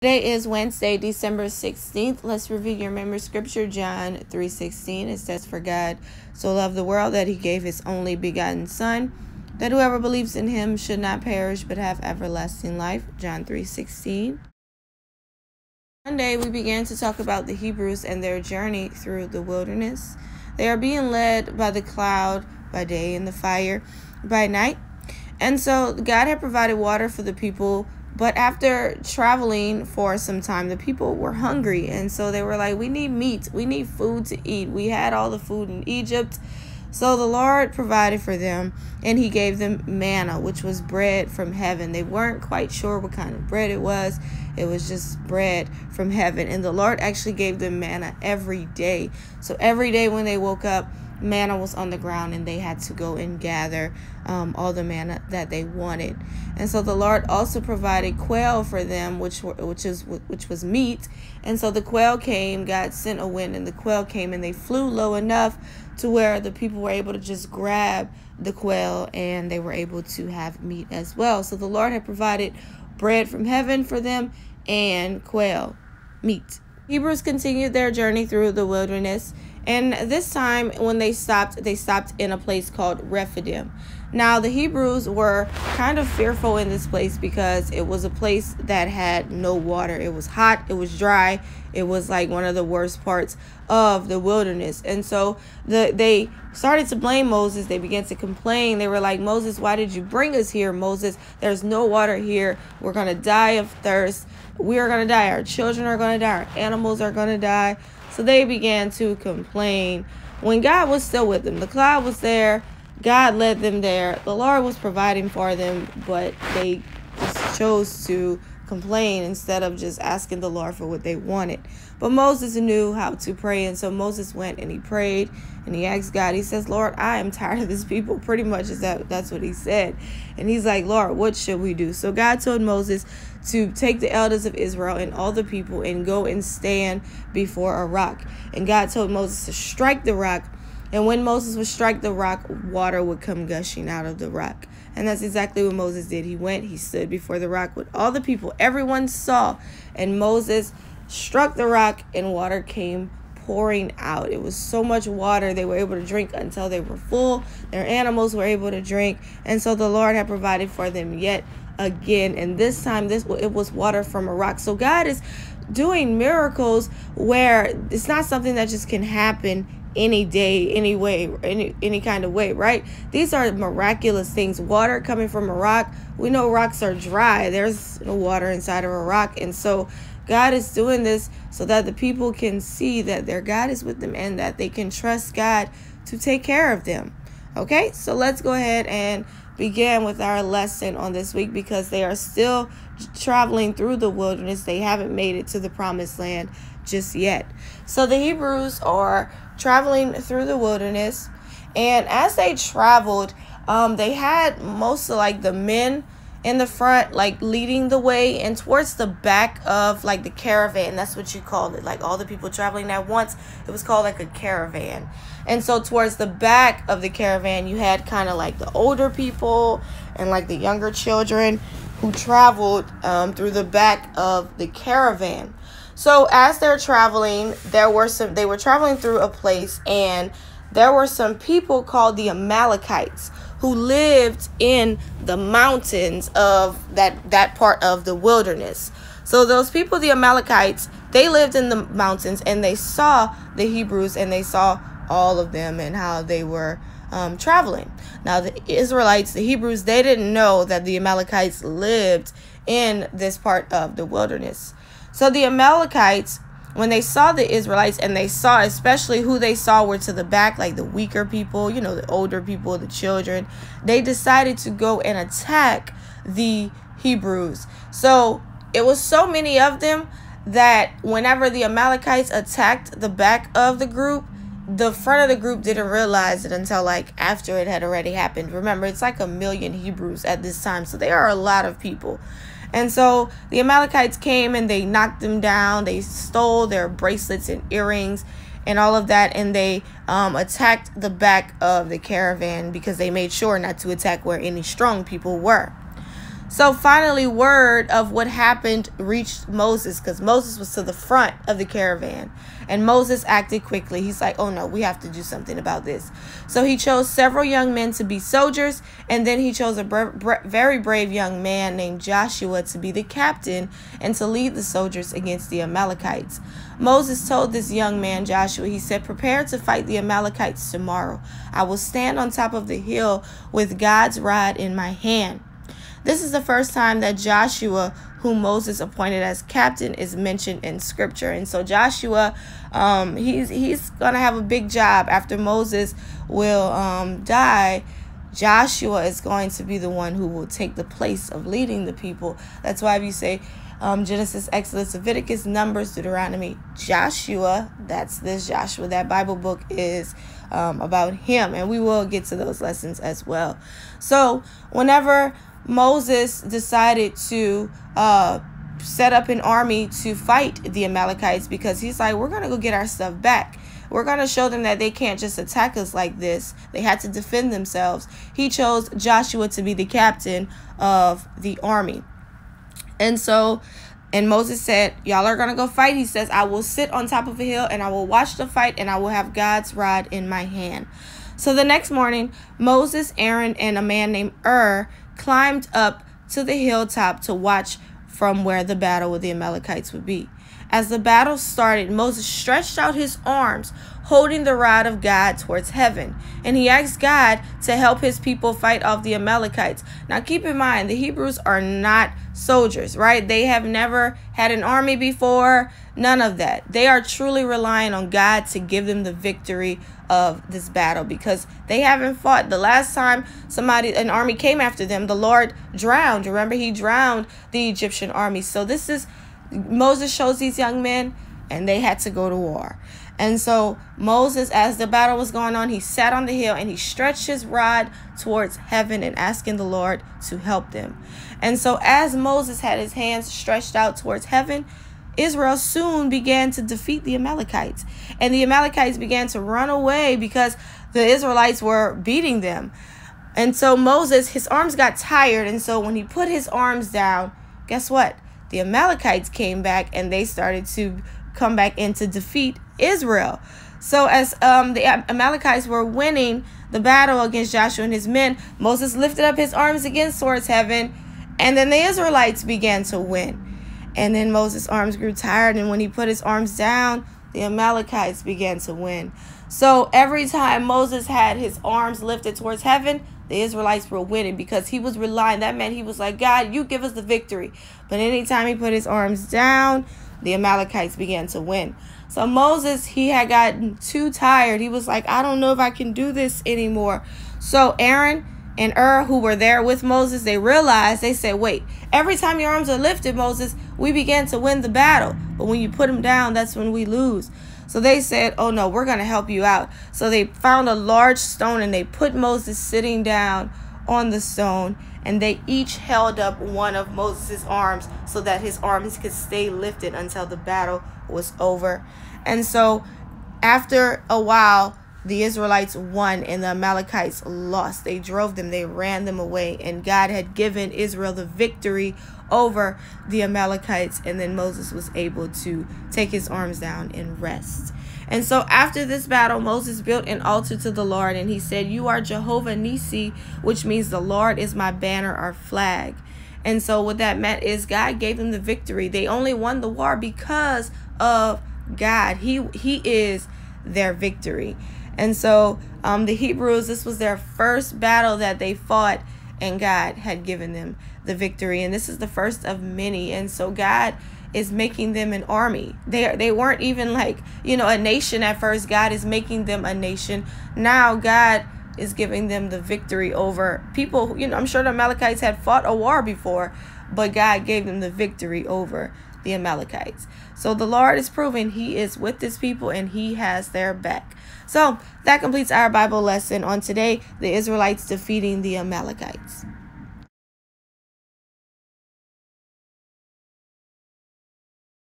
Today is Wednesday, December 16th. Let's review your memory scripture, John 3:16. It says, "For God so loved the world that he gave his only begotten Son, that whoever believes in him should not perish but have everlasting life." John 3:16. Monday, we began to talk about the Hebrews and their journey through the wilderness. They are being led by the cloud by day and the fire by night. And so God had provided water for the people. But after traveling for some time, the people were hungry. And so they were like, we need meat. We need food to eat. We had all the food in Egypt. So the Lord provided for them, and he gave them manna, which was bread from heaven. They weren't quite sure what kind of bread it was. It was just bread from heaven. And the Lord actually gave them manna every day. So every day when they woke up, manna was on the ground, and they had to go and gather all the manna that they wanted. And so the Lord also provided quail for them, which was meat. And so the quail came. God sent a wind, and the quail came, and they flew low enough to where the people were able to just grab the quail, and they were able to have meat as well. So the Lord had provided bread from heaven for them and quail, meat. Hebrews continued their journey through the wilderness. And this time when they stopped in a place called Rephidim. Now, the Hebrews were kind of fearful in this place because it was a place that had no water. It was hot. It was dry. It was like one of the worst parts of the wilderness. And so they started to blame Moses. They began to complain. They were like, "Moses, why did you bring us here? Moses, there's no water here. We're going to die of thirst. We are going to die. Our children are going to die. Our animals are going to die." So they began to complain when God was still with them. The cloud was there. God led them there. The Lord was providing for them, but they just chose to complain instead of just asking the Lord for what they wanted. But Moses knew how to pray, and so Moses went and he prayed and he asked God. He says, "Lord, I am tired of this people." Pretty much that's what he said. And he's like, "Lord, what should we do?" So God told Moses to take the elders of Israel and all the people and go and stand before a rock. And God told Moses to strike the rock. And when Moses would strike the rock, water would come gushing out of the rock. And that's exactly what Moses did. He went, he stood before the rock with all the people. Everyone saw. And Moses struck the rock and water came pouring out. It was so much water they were able to drink until they were full. Their animals were able to drink. And so the Lord had provided for them yet again. And this time it was water from a rock. So God is doing miracles where it's not something that just can happen any day, any way, any kind of way, right? These are miraculous things. Water coming from a rock. We know rocks are dry. There's no water inside of a rock. And so God is doing this so that the people can see that their God is with them and that they can trust God to take care of them. Okay, so let's go ahead and begin with our lesson on this week, because they are still traveling through the wilderness. They haven't made it to the promised land just yet. So the Hebrews are traveling through the wilderness, and as they traveled, they had most of like the men in the front, like leading the way, and towards the back of like the caravan. That's what you called it, like all the people traveling at once. It was called like a caravan. And so towards the back of the caravan, you had kind of like the older people and like the younger children who traveled through the back of the caravan. So as they're traveling, they were traveling through a place, and there were some people called the Amalekites who lived in the mountains of that part of the wilderness. So those people, the Amalekites, they lived in the mountains, and they saw the Hebrews, and they saw all of them and how they were traveling. Now the Israelites, the Hebrews, they didn't know that the Amalekites lived in this part of the wilderness. So the Amalekites, when they saw the Israelites, and they saw especially who they saw were to the back, like the weaker people, you know, the older people, the children, they decided to go and attack the Hebrews. So it was so many of them that whenever the Amalekites attacked the back of the group, the front of the group didn't realize it until like after it had already happened. Remember, it's like 1 million Hebrews at this time, so they are a lot of people. And so the Amalekites came and they knocked them down. They stole their bracelets and earrings and all of that, and they attacked the back of the caravan because they made sure not to attack where any strong people were. So finally, word of what happened reached Moses, because Moses was to the front of the caravan. And Moses acted quickly. He's like, oh no, we have to do something about this. So he chose several young men to be soldiers. And then he chose a very brave young man named Joshua to be the captain and to lead the soldiers against the Amalekites. Moses told this young man, Joshua, he said, prepare to fight the Amalekites tomorrow. I will stand on top of the hill with God's rod in my hand. This is the first time that Joshua, whom Moses appointed as captain, is mentioned in scripture. And so Joshua, he's going to have a big job after Moses will die. Joshua is going to be the one who will take the place of leading the people. That's why if you say Genesis, Exodus, Leviticus, Numbers, Deuteronomy, Joshua, that's this Joshua. That Bible book is about him. And we will get to those lessons as well. So whenever Moses decided to set up an army to fight the Amalekites, because he's like, we're going to go get our stuff back. We're going to show them that they can't just attack us like this. They had to defend themselves. He chose Joshua to be the captain of the army. And Moses said, y'all are going to go fight. He says, I will sit on top of a hill and I will watch the fight and I will have God's rod in my hand. So the next morning, Moses, Aaron, and a man named climbed up to the hilltop to watch from where the battle with the Amalekites would be. As the battle started, Moses stretched out his arms, holding the rod of God towards heaven, and he asked God to help his people fight off the Amalekites. Now keep in mind, the Hebrews are not soldiers, right? They have never had an army before, none of that. They are truly relying on God to give them the victory of this battle, because they haven't fought. The last time an army came after them, the Lord drowned. Remember, he drowned the Egyptian army. So Moses shows these young men, and they had to go to war. And so Moses, as the battle was going on, he sat on the hill and he stretched his rod towards heaven and asking the Lord to help them. And so as Moses had his hands stretched out towards heaven, Israel soon began to defeat the Amalekites. And the Amalekites began to run away because the Israelites were beating them. And so Moses, his arms got tired. And so when he put his arms down, guess what? The Amalekites came back and they started to come back in to defeat Israel. So as the Amalekites were winning the battle against Joshua and his men, Moses lifted up his arms again towards heaven, and then the Israelites began to win. And then Moses' arms grew tired, and when he put his arms down, the Amalekites began to win. So every time Moses had his arms lifted towards heaven, the Israelites were winning, because he was relying. That meant he was like, God, you give us the victory. But anytime he put his arms down, the Amalekites began to win. So Moses, he had gotten too tired. He was like, I don't know if I can do this anymore. So Aaron and who were there with Moses, they realized, they said, wait, every time your arms are lifted, Moses, we began to win the battle. But when you put them down, that's when we lose. So they said, oh no, we're going to help you out. So they found a large stone and they put Moses sitting down on the stone, and they each held up one of Moses' arms so that his arms could stay lifted until the battle was over. And so after a while, the Israelites won and the Amalekites lost. They drove them, they ran them away, and God had given Israel the victory over the Amalekites. And then Moses was able to take his arms down and rest. And so after this battle, Moses built an altar to the Lord, and he said, you are Jehovah Nissi, which means the Lord is my banner or flag. And so what that meant is God gave them the victory. They only won the war because of God. He is their victory. And so the Hebrews, this was their first battle that they fought, and God had given them the victory. And this is the first of many. And so God is making them an army. They weren't even like, a nation at first. God is making them a nation. Now God is giving them the victory over people. I'm sure the Amalekites had fought a war before, but God gave them the victory over the Amalekites. So the Lord is proving he is with his people and he has their back. So that completes our Bible lesson on today, the Israelites defeating the Amalekites.